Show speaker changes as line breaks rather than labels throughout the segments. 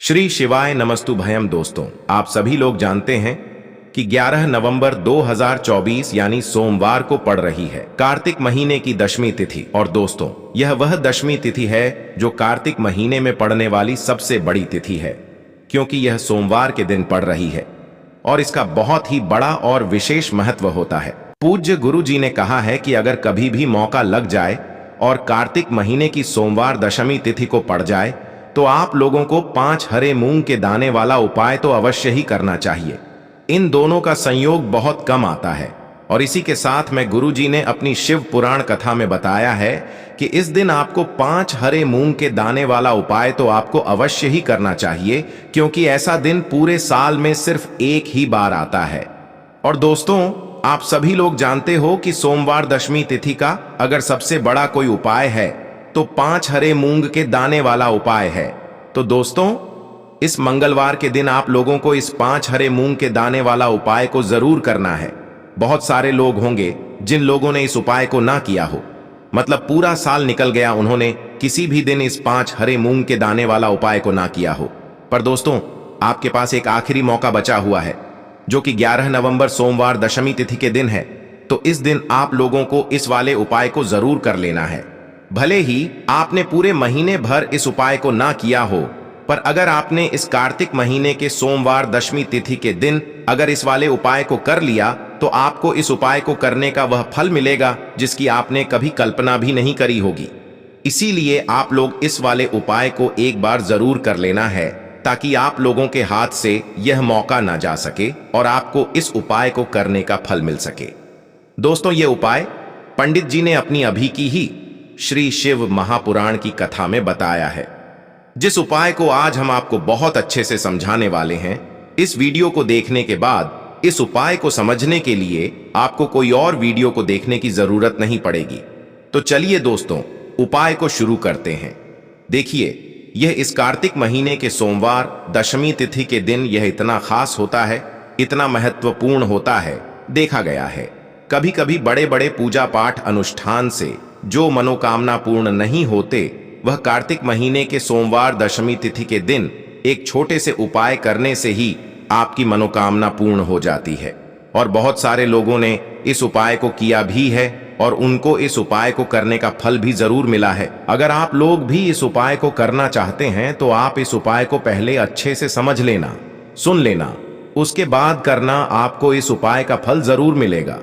श्री शिवाय नमस्तुभयम। दोस्तों, आप सभी लोग जानते हैं कि 11 नवंबर 2024 यानी सोमवार को पड़ रही है कार्तिक महीने की दशमी तिथि। और दोस्तों, यह वह दशमी तिथि है जो कार्तिक महीने में पड़ने वाली सबसे बड़ी तिथि है, क्योंकि यह सोमवार के दिन पड़ रही है और इसका बहुत ही बड़ा और विशेष महत्व होता है। पूज्य गुरु जी ने कहा है कि अगर कभी भी मौका लग जाए और कार्तिक महीने की सोमवार दशमी तिथि को पड़ जाए तो आप लोगों को 5 हरे मूंग के दाने वाला उपाय तो अवश्य ही करना चाहिए। इन दोनों का संयोग बहुत कम आता है और इसी के साथ में गुरु जी ने अपनी शिव पुराण कथा में बताया है कि इस दिन आपको 5 हरे मूंग के दाने वाला उपाय तो आपको अवश्य ही करना चाहिए, क्योंकि ऐसा दिन पूरे साल में सिर्फ एक ही बार आता है। और दोस्तों, आप सभी लोग जानते हो कि सोमवार दशमी तिथि का अगर सबसे बड़ा कोई उपाय है तो 5 हरे मूंग के दाने वाला उपाय है। तो दोस्तों, इस मंगलवार के दिन आप लोगों को इस 5 हरे मूंग के दाने वाला उपाय को जरूर करना है। बहुत सारे लोग होंगे जिन लोगों ने इस उपाय को ना किया हो, मतलब पूरा साल निकल गया, उन्होंने किसी भी दिन इस 5 हरे मूंग के दाने वाला उपाय को ना किया हो। पर दोस्तों, आपके पास एक आखिरी मौका बचा हुआ है, जो कि 11 नवंबर सोमवार दशमी तिथि के दिन है। तो इस दिन आप लोगों को इस वाले उपाय को जरूर कर लेना है। भले ही आपने पूरे महीने भर इस उपाय को ना किया हो, पर अगर आपने इस कार्तिक महीने के सोमवार दशमी तिथि के दिन अगर इस वाले उपाय को कर लिया तो आपको इस उपाय को करने का वह फल मिलेगा जिसकी आपने कभी कल्पना भी नहीं करी होगी। इसीलिए आप लोग इस वाले उपाय को एक बार जरूर कर लेना है, ताकि आप लोगों के हाथ से यह मौका ना जा सके और आपको इस उपाय को करने का फल मिल सके। दोस्तों, यह उपाय पंडित जी ने अपनी अभी की ही श्री शिव महापुराण की कथा में बताया है, जिस उपाय को आज हम आपको बहुत अच्छे से समझाने वाले हैं। इस वीडियो को देखने के बाद इस उपाय को समझने के लिए आपको कोई और वीडियो को देखने की जरूरत नहीं पड़ेगी। तो चलिए दोस्तों, उपाय को शुरू करते हैं। देखिए, यह इस कार्तिक महीने के सोमवार दशमी तिथि के दिन यह इतना खास होता है, इतना महत्वपूर्ण होता है। देखा गया है कभी कभी बड़े बड़े पूजा पाठ अनुष्ठान से जो मनोकामना पूर्ण नहीं होते, वह कार्तिक महीने के सोमवार दशमी तिथि के दिन एक छोटे से उपाय करने से ही आपकी मनोकामना पूर्ण हो जाती है। और बहुत सारे लोगों ने इस उपाय को किया भी है और उनको इस उपाय को करने का फल भी जरूर मिला है। अगर आप लोग भी इस उपाय को करना चाहते हैं तो आप इस उपाय को पहले अच्छे से समझ लेना, सुन लेना, उसके बाद करना। आपको इस उपाय का फल जरूर मिलेगा।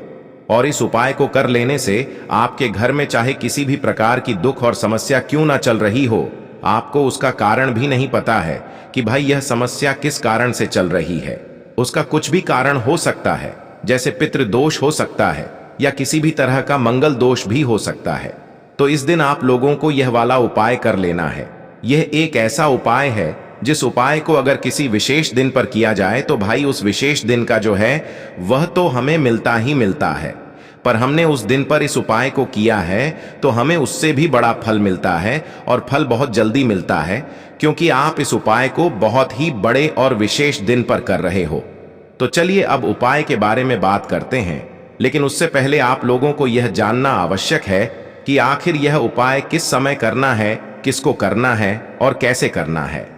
और इस उपाय को कर लेने से आपके घर में चाहे किसी भी प्रकार की दुख और समस्या क्यों ना चल रही हो, आपको उसका कारण भी नहीं पता है कि भाई यह समस्या किस कारण से चल रही है। उसका कुछ भी कारण हो सकता है, जैसे पितृदोष हो सकता है या किसी भी तरह का मंगल दोष भी हो सकता है। तो इस दिन आप लोगों को यह वाला उपाय कर लेना है। यह एक ऐसा उपाय है जिस उपाय को अगर किसी विशेष दिन पर किया जाए तो भाई उस विशेष दिन का जो है वह तो हमें मिलता ही मिलता है, पर हमने उस दिन पर इस उपाय को किया है तो हमें उससे भी बड़ा फल मिलता है और फल बहुत जल्दी मिलता है, क्योंकि आप इस उपाय को बहुत ही बड़े और विशेष दिन पर कर रहे हो। तो चलिए अब उपाय के बारे में बात करते हैं, लेकिन उससे पहले आप लोगों को यह जानना आवश्यक है कि आखिर यह उपाय किस समय करना है, किसको करना है और कैसे करना है।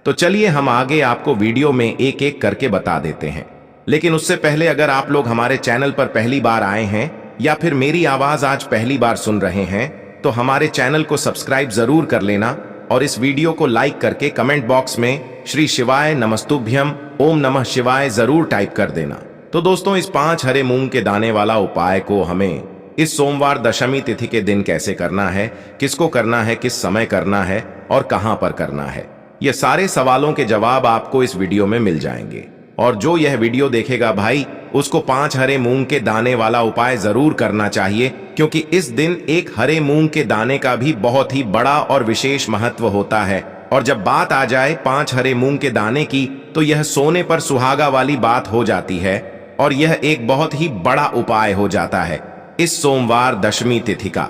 तो चलिए हम आगे आपको वीडियो में एक एक करके बता देते हैं। लेकिन उससे पहले अगर आप लोग हमारे चैनल पर पहली बार आए हैं या फिर मेरी आवाज आज पहली बार सुन रहे हैं तो हमारे चैनल को सब्सक्राइब जरूर कर लेना और इस वीडियो को लाइक करके कमेंट बॉक्स में श्री शिवाय नमस्तुभ्यम ओम नमः शिवाय जरूर टाइप कर देना। तो दोस्तों, इस 5 हरे मूंग के दाने वाला उपाय को हमें इस सोमवार दशमी तिथि के दिन कैसे करना है, किसको करना है, किस समय करना है और कहां पर करना है, ये सारे सवालों के जवाब आपको इस वीडियो में मिल जाएंगे। और जो यह वीडियो देखेगा भाई, उसको 5 हरे मूंग के दाने वाला उपाय जरूर करना चाहिए, क्योंकि इस दिन एक हरे मूंग के दाने का भी बहुत ही बड़ा और विशेष महत्व होता है। और जब बात आ जाए 5 हरे मूंग के दाने की, तो यह सोने पर सुहागा वाली बात हो जाती है और यह एक बहुत ही बड़ा उपाय हो जाता है इस सोमवार दशमी तिथि का।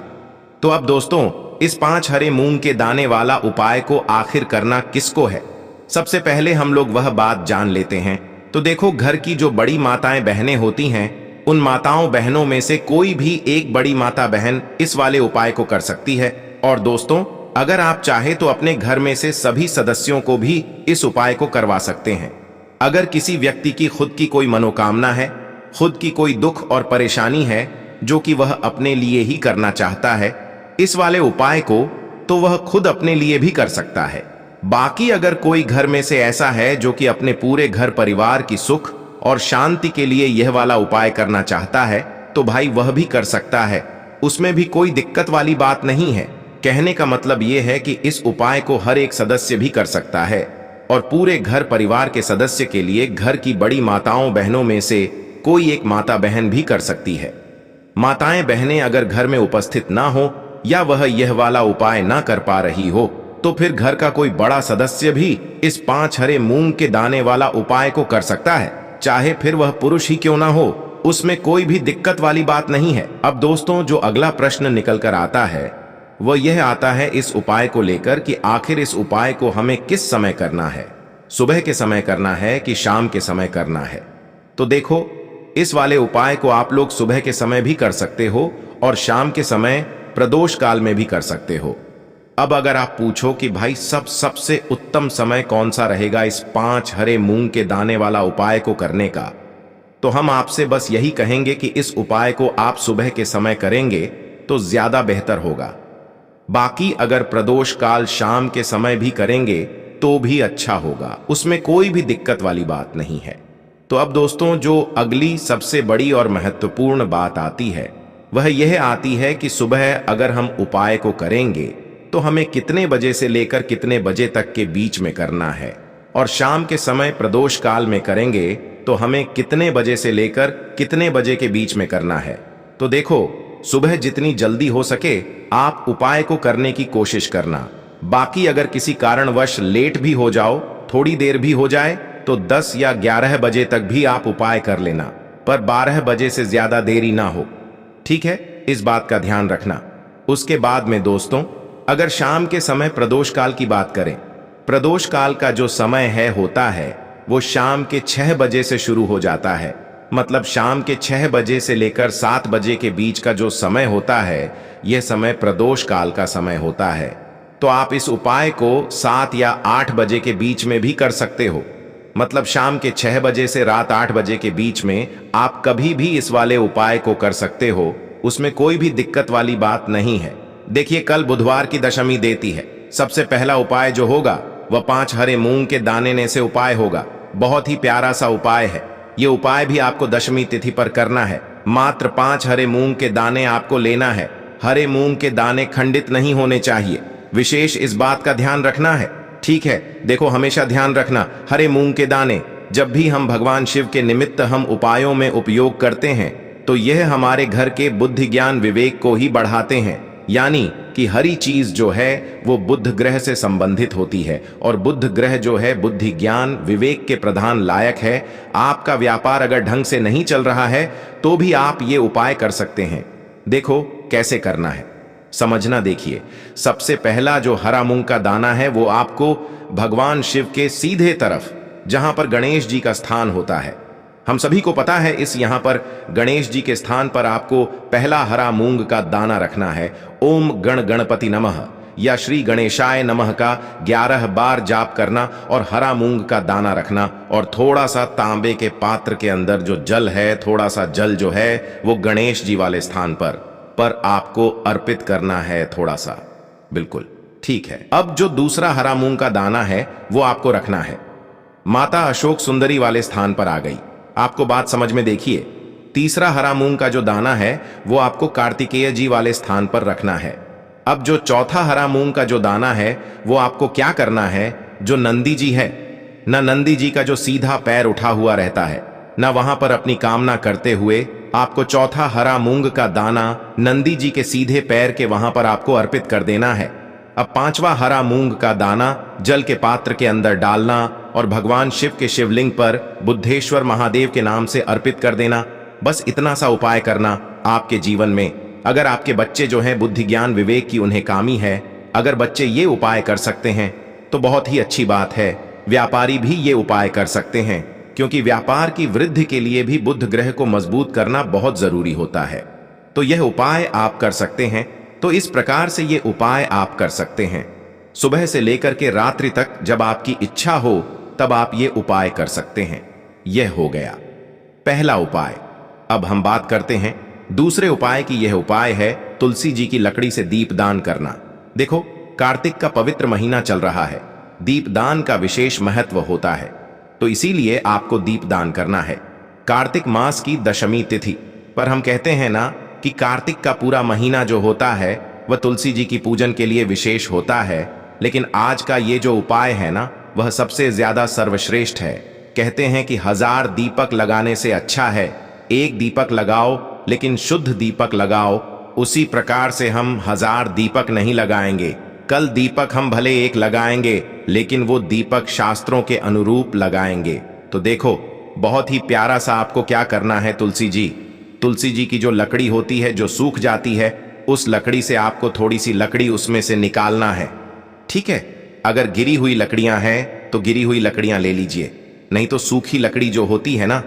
तो अब दोस्तों, इस 5 हरे मूंग के दाने वाला उपाय को आखिर करना किसको है, सबसे पहले हम लोग वह बात जान लेते हैं। तो देखो, घर की जो बड़ी माताएं बहनें होती हैं, उन माताओं बहनों में से कोई भी एक बड़ी माता बहन इस वाले उपाय को कर सकती है। और दोस्तों, अगर आप चाहे तो अपने घर में से सभी सदस्यों को भी इस उपाय को करवा सकते हैं। अगर किसी व्यक्ति की खुद की कोई मनोकामना है, खुद की कोई दुख और परेशानी है जो कि वह अपने लिए ही करना चाहता है इस वाले उपाय को, तो वह खुद अपने लिए भी कर सकता है। बाकी अगर कोई घर में से ऐसा है जो कि अपने पूरे घर परिवार की सुख और शांति के लिए यह वाला उपाय करना चाहता है, तो भाई वह भी कर सकता है, उसमें भी कोई दिक्कत वाली बात नहीं है। कहने का मतलब यह है कि इस उपाय को हर एक सदस्य भी कर सकता है और पूरे घर परिवार के सदस्य के लिए घर की बड़ी माताओं बहनों में से कोई एक माता बहन भी कर सकती है। माताएं बहनें अगर घर में उपस्थित ना हो या वह यह वाला उपाय ना कर पा रही हो, तो फिर घर का कोई बड़ा सदस्य भी इस 5 हरे मूंग के दाने वाला उपाय को कर सकता है, चाहे फिर वह पुरुष ही क्यों ना हो, उसमें कोई भी दिक्कत वाली बात नहीं है। अब दोस्तों, जो अगला प्रश्न निकल कर आता है वह यह आता है इस उपाय को लेकर कि आखिर इस उपाय को हमें किस समय करना है, सुबह के समय करना है कि शाम के समय करना है। तो देखो, इस वाले उपाय को आप लोग सुबह के समय भी कर सकते हो और शाम के समय प्रदोष काल में भी कर सकते हो। अब अगर आप पूछो कि भाई सबसे उत्तम समय कौन सा रहेगा इस 5 हरे मूंग के दाने वाला उपाय को करने का, तो हम आपसे बस यही कहेंगे कि इस उपाय को आप सुबह के समय करेंगे तो ज्यादा बेहतर होगा। बाकी अगर प्रदोष काल शाम के समय भी करेंगे तो भी अच्छा होगा, उसमें कोई भी दिक्कत वाली बात नहीं है। तो अब दोस्तों, जो अगली सबसे बड़ी और महत्वपूर्ण बात आती है वह यह आती है कि सुबह अगर हम उपाय को करेंगे तो हमें कितने बजे से लेकर कितने बजे तक के बीच में करना है, और शाम के समय प्रदोष काल में करेंगे तो हमें कितने बजे से लेकर कितने बजे के बीच में करना है। तो देखो, सुबह जितनी जल्दी हो सके आप उपाय को करने की कोशिश करना। बाकी अगर किसी कारणवश लेट भी हो जाओ, थोड़ी देर भी हो जाए, तो 10 या 11 बजे तक भी आप उपाय कर लेना, पर 12 बजे से ज्यादा देरी ना हो, ठीक है? इस बात का ध्यान रखना। उसके बाद में दोस्तों, अगर शाम के समय प्रदोष काल की बात करें, प्रदोष काल का जो समय होता है वो शाम के 6 बजे से शुरू हो जाता है। मतलब शाम के 6 बजे से लेकर 7 बजे के बीच का जो समय होता है, यह समय प्रदोष काल का समय होता है। तो आप इस उपाय को 7 या 8 बजे के बीच में भी कर सकते हो। मतलब शाम के 6 बजे से रात 8 बजे के बीच में आप कभी भी इस वाले उपाय को कर सकते हो, उसमें कोई भी दिक्कत वाली बात नहीं है। देखिए, कल बुधवार की दशमी देती है। सबसे पहला उपाय जो होगा वह 5 हरे मूंग के दाने ने से उपाय होगा। बहुत ही प्यारा सा उपाय है। ये उपाय भी आपको दशमी तिथि पर करना है। मात्र 5 हरे मूंग के दाने आपको लेना है। हरे मूंग के दाने खंडित नहीं होने चाहिए, विशेष इस बात का ध्यान रखना है, ठीक है? देखो, हमेशा ध्यान रखना, हरे मूंग के दाने जब भी हम भगवान शिव के निमित्त हम उपायों में उपयोग करते हैं तो यह हमारे घर के बुद्धि ज्ञान विवेक को ही बढ़ाते हैं। यानी कि हरी चीज जो है वो बुध ग्रह से संबंधित होती है, और बुध ग्रह जो है बुद्धि ज्ञान विवेक के प्रधान लायक है। आपका व्यापार अगर ढंग से नहीं चल रहा है तो भी आप ये उपाय कर सकते हैं। देखो कैसे करना है, समझना। देखिए, सबसे पहला जो हरा मूंग का दाना है वो आपको भगवान शिव के सीधे तरफ, जहां पर गणेश जी का स्थान होता है, हम सभी को पता है, इस यहां पर गणेश जी के स्थान पर आपको पहला हरा मूंग का दाना रखना है। ओम गण गणपति नमः या श्री गणेशाय नमः का 11 बार जाप करना और हरा मूंग का दाना रखना, और थोड़ा सा तांबे के पात्र के अंदर जो जल है, थोड़ा सा जल जो है वो गणेश जी वाले स्थान पर आपको अर्पित करना है, थोड़ा सा, बिल्कुल ठीक है। अब जो दूसरा हरा मूंग का दाना है वो आपको रखना है माता अशोक सुंदरी वाले स्थान पर। आ गई आपको बात समझ में? देखिए, तीसरा हरा मूंग का जो दाना है वो आपको कार्तिकेय जी वाले स्थान पर रखना है। अब जो चौथा हरा मूंग का जो दाना है वो आपको क्या करना है, जो नंदी जी है ना, नंदी जी का जो सीधा पैर उठा हुआ रहता है ना, वहां पर अपनी कामना करते हुए आपको चौथा हरा मूंग का दाना नंदी जी के सीधे पैर के वहां पर आपको अर्पित कर देना है। अब पांचवा हरा मूंग का दाना जल के पात्र के अंदर डालना और भगवान शिव के शिवलिंग पर बुद्धेश्वर महादेव के नाम से अर्पित कर देना। बस इतना सा उपाय करना आपके जीवन में। अगर आपके बच्चे जो हैं बुद्धि ज्ञान विवेक की उन्हें कामी है, अगर बच्चे ये उपाय कर सकते हैं तो बहुत ही अच्छी बात है। व्यापारी भी ये उपाय कर सकते हैं, क्योंकि व्यापार की वृद्धि के लिए भी बुध ग्रह को मजबूत करना बहुत जरूरी होता है। तो यह उपाय आप कर सकते हैं। तो तो इस प्रकार से ये उपाय आप कर सकते हैं। सुबह से लेकर के रात्रि तक जब आपकी इच्छा हो तब आप ये उपाय कर सकते हैं। यह हो गया पहला उपाय। अब हम बात करते हैं दूसरे उपाय की। यह उपाय है तुलसी जी की लकड़ी से दीपदान करना। देखो, कार्तिक का पवित्र महीना चल रहा है, दीपदान का विशेष महत्व होता है, तो इसीलिए आपको दीपदान करना है। कार्तिक मास की दशमी तिथि पर हम कहते हैं ना कि कार्तिक का पूरा महीना जो होता है वह तुलसी जी की पूजन के लिए विशेष होता है, लेकिन आज का ये जो उपाय है ना वह सबसे ज्यादा सर्वश्रेष्ठ है। कहते हैं कि 1000 दीपक लगाने से अच्छा है एक दीपक लगाओ, लेकिन शुद्ध दीपक लगाओ। उसी प्रकार से हम 1000 दीपक नहीं लगाएंगे। कल दीपक हम भले एक लगाएंगे, लेकिन वो दीपक शास्त्रों के अनुरूप लगाएंगे। तो देखो, बहुत ही प्यारा सा आपको क्या करना है। तुलसी जी की जो लकड़ी होती है जो सूख जाती है, उस लकड़ी से आपको थोड़ी सी लकड़ी उसमें से निकालना है। ठीक है, अगर गिरी हुई लकड़ियां हैं तो गिरी हुई लकड़ियां ले लीजिए, नहीं तो सूखी लकड़ी जो होती है ना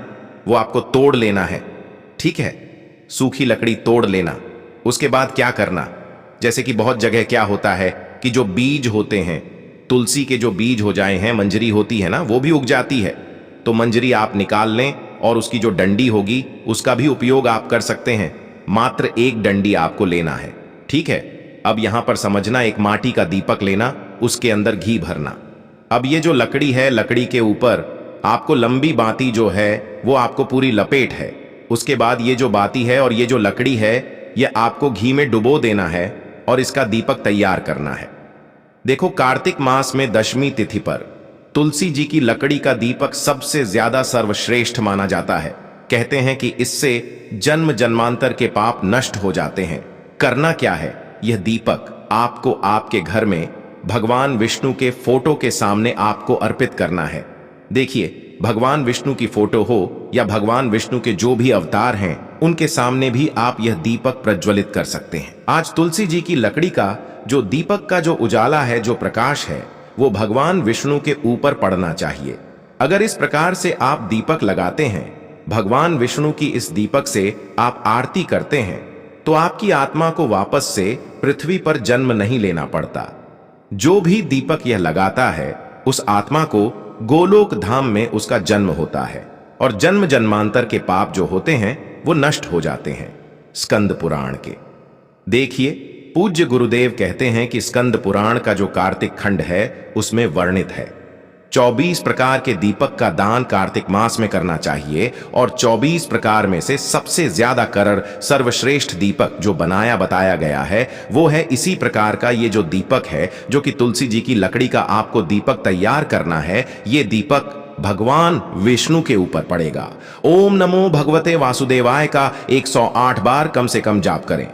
वो आपको तोड़ लेना है। ठीक है, सूखी लकड़ी तोड़ लेना। उसके बाद क्या करना, जैसे कि बहुत जगह क्या होता है कि जो बीज होते हैं, तुलसी के जो बीज हो जाए हैं, मंजरी होती है ना वो भी उग जाती है, तो मंजरी आप निकाल लें और उसकी जो डंडी होगी उसका भी उपयोग आप कर सकते हैं। मात्र एक डंडी आपको लेना है। ठीक है, अब यहां पर समझना, एक माटी का दीपक लेना, उसके अंदर घी भरना। अब ये जो लकड़ी है, लकड़ी के ऊपर आपको लंबी बाती जो है वो आपको पूरी लपेट है। उसके बाद ये जो बाती है और ये जो लकड़ी है ये आपको घी में डुबो देना है और इसका दीपक तैयार करना है। देखो, कार्तिक मास में दशमी तिथि पर तुलसी जी की लकड़ी का दीपक सबसे ज्यादा सर्वश्रेष्ठ माना जाता है। कहते हैं कि इससे जन्म जन्मांतर के पाप नष्ट हो जाते हैं। करना क्या है, यह दीपक आपको आपके घर में भगवान विष्णु के फोटो के सामने आपको अर्पित करना है। देखिए, भगवान विष्णु की फोटो हो या भगवान विष्णु के जो भी अवतार हैं उनके सामने भी आप यह दीपक प्रज्वलित कर सकते हैं। आज तुलसी जी की लकड़ी का जो दीपक का जो उजाला है, जो प्रकाश है, वो भगवान विष्णु के ऊपर पड़ना चाहिए। अगर इस प्रकार से आप दीपक लगाते हैं, भगवान विष्णु की इस दीपक से आप आरती करते हैं, तो आपकी आत्मा को वापस से पृथ्वी पर जन्म नहीं लेना पड़ता। जो भी दीपक यह लगाता है उस आत्मा को गोलोक धाम में उसका जन्म होता है और जन्म जन्मांतर के पाप जो होते हैं वो नष्ट हो जाते हैं। स्कंद पुराण के देखिए, पूज्य गुरुदेव कहते हैं कि स्कंद पुराण का जो कार्तिक खंड है उसमें वर्णित है 24 प्रकार के दीपक का दान कार्तिक मास में करना चाहिए, और 24 प्रकार में से सबसे ज्यादा करर सर्वश्रेष्ठ दीपक जो बनाया बताया गया है वो है इसी प्रकार का ये जो दीपक है, जो कि तुलसी जी की लकड़ी का आपको दीपक तैयार करना है। ये दीपक भगवान विष्णु के ऊपर पड़ेगा। ओम नमो भगवते वासुदेवाय का 108 बार कम से कम जाप करें।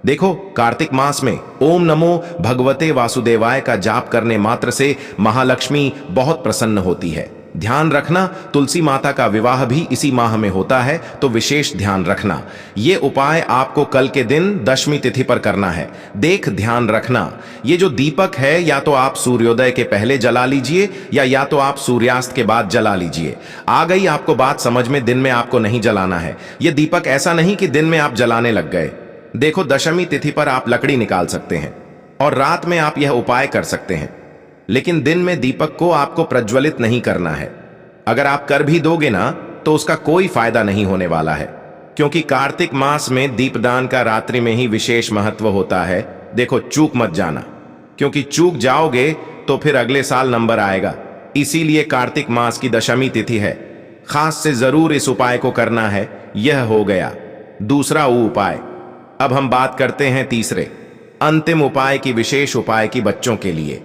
देखो, कार्तिक मास में ओम नमो भगवते वासुदेवाय का जाप करने मात्र से महालक्ष्मी बहुत प्रसन्न होती है। ध्यान रखना, तुलसी माता का विवाह भी इसी माह में होता है, तो विशेष ध्यान रखना। ये उपाय आपको कल के दिन दशमी तिथि पर करना है। देख, ध्यान रखना, ये जो दीपक है या तो आप सूर्योदय के पहले जला लीजिए या तो आप सूर्यास्त के बाद जला लीजिए। आ गई आपको बात समझ में? दिन में आपको नहीं जलाना है ये दीपक। ऐसा नहीं कि दिन में आप जलाने लग गए। देखो, दशमी तिथि पर आप लकड़ी निकाल सकते हैं और रात में आप यह उपाय कर सकते हैं, लेकिन दिन में दीपक को आपको प्रज्वलित नहीं करना है। अगर आप कर भी दोगे ना तो उसका कोई फायदा नहीं होने वाला है, क्योंकि कार्तिक मास में दीपदान का रात्रि में ही विशेष महत्व होता है। देखो, चूक मत जाना, क्योंकि चूक जाओगे तो फिर अगले साल नंबर आएगा। इसीलिए कार्तिक मास की दशमी तिथि है, खास से जरूर इस उपाय को करना है। यह हो गया दूसरा उपाय। अब हम बात करते हैं तीसरे अंतिम उपाय की, विशेष उपाय की बच्चों के लिए।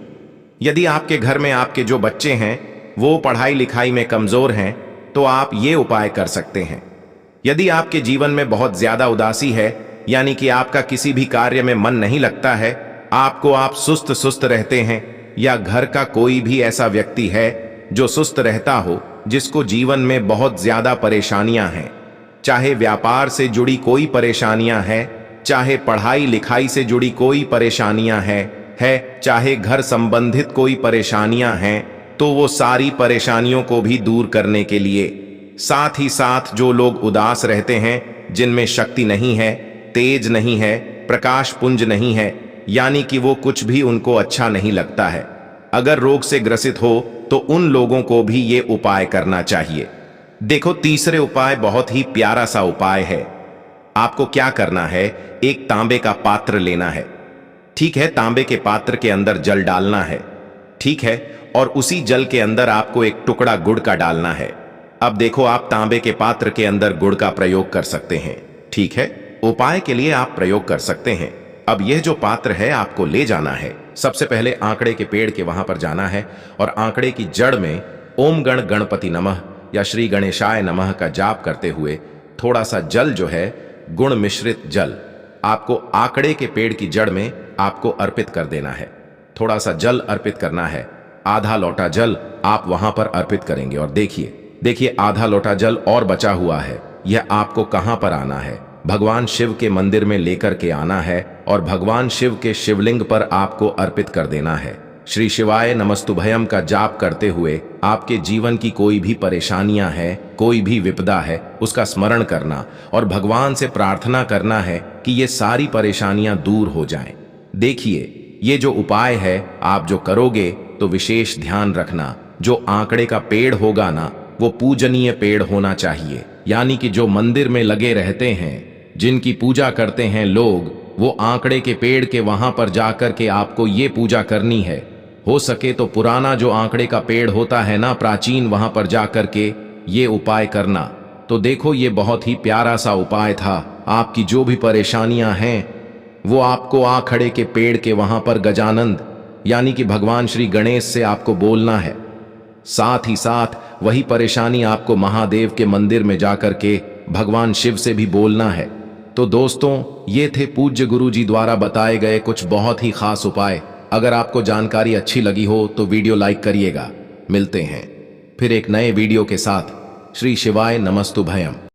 यदि आपके घर में आपके जो बच्चे हैं वो पढ़ाई लिखाई में कमजोर हैं तो आप ये उपाय कर सकते हैं। यदि आपके जीवन में बहुत ज्यादा उदासी है, यानी कि आपका किसी भी कार्य में मन नहीं लगता है, आप सुस्त सुस्त रहते हैं, या घर का कोई भी ऐसा व्यक्ति है जो सुस्त रहता हो, जिसको जीवन में बहुत ज्यादा परेशानियां हैं, चाहे व्यापार से जुड़ी कोई परेशानियां हैं, चाहे पढ़ाई लिखाई से जुड़ी कोई परेशानियां है, चाहे घर संबंधित कोई परेशानियां हैं, तो वो सारी परेशानियों को भी दूर करने के लिए, साथ ही साथ जो लोग उदास रहते हैं, जिनमें शक्ति नहीं है, तेज नहीं है, प्रकाश पुंज नहीं है, यानी कि वो कुछ भी उनको अच्छा नहीं लगता है। अगर रोग से ग्रसित हो तो उन लोगों को भी ये उपाय करना चाहिए। देखो, तीसरे उपाय बहुत ही प्यारा सा उपाय है। आपको क्या करना है, एक तांबे का पात्र लेना है, ठीक है। तांबे के पात्र के अंदर जल डालना है, ठीक है। और उसी जल के अंदर आपको एक टुकड़ा गुड़ का डालना है। अब देखो, आप तांबे के पात्र के अंदर गुड़ का प्रयोग कर सकते हैं, ठीक है। उपाय के लिए आप प्रयोग कर सकते हैं। अब यह जो पात्र है आपको ले जाना है। सबसे पहले आंकड़े के पेड़ के वहां पर जाना है और आंकड़े की जड़ में ओम गण गणपति नमः या श्री गणेशाय नमः का जाप करते हुए थोड़ा सा जल जो है, गुण मिश्रित जल, आपको आंकड़े के पेड़ की जड़ में आपको अर्पित कर देना है। थोड़ा सा जल अर्पित करना है, आधा लोटा जल आप वहां पर अर्पित करेंगे। और देखिए आधा लोटा जल और बचा हुआ है। यह आपको कहां पर आना है, भगवान शिव के मंदिर में लेकर के आना है और भगवान शिव के शिवलिंग पर आपको अर्पित कर देना है। श्री शिवाय नमस्तुभयम का जाप करते हुए आपके जीवन की कोई भी परेशानियां हैं, कोई भी विपदा है, उसका स्मरण करना और भगवान से प्रार्थना करना है कि ये सारी परेशानियां दूर हो जाएं। देखिए, ये जो उपाय है आप जो करोगे तो विशेष ध्यान रखना, जो आंकड़े का पेड़ होगा ना, वो पूजनीय पेड़ होना चाहिए। यानी कि जो मंदिर में लगे रहते हैं, जिनकी पूजा करते हैं लोग, वो आंकड़े के पेड़ के वहां पर जाकर के आपको ये पूजा करनी है। हो सके तो पुराना जो आंकड़े का पेड़ होता है ना, प्राचीन, वहां पर जाकर के ये उपाय करना। तो देखो, ये बहुत ही प्यारा सा उपाय था। आपकी जो भी परेशानियां हैं वो आपको आंकड़े के पेड़ के वहां पर गजानंद यानी कि भगवान श्री गणेश से आपको बोलना है। साथ ही साथ वही परेशानी आपको महादेव के मंदिर में जाकर के भगवान शिव से भी बोलना है। तो दोस्तों, ये थे पूज्य गुरु जी द्वारा बताए गए कुछ बहुत ही खास उपाय। अगर आपको जानकारी अच्छी लगी हो तो वीडियो लाइक करिएगा। मिलते हैं फिर एक नए वीडियो के साथ। श्री शिवाय नमस्तुभयम।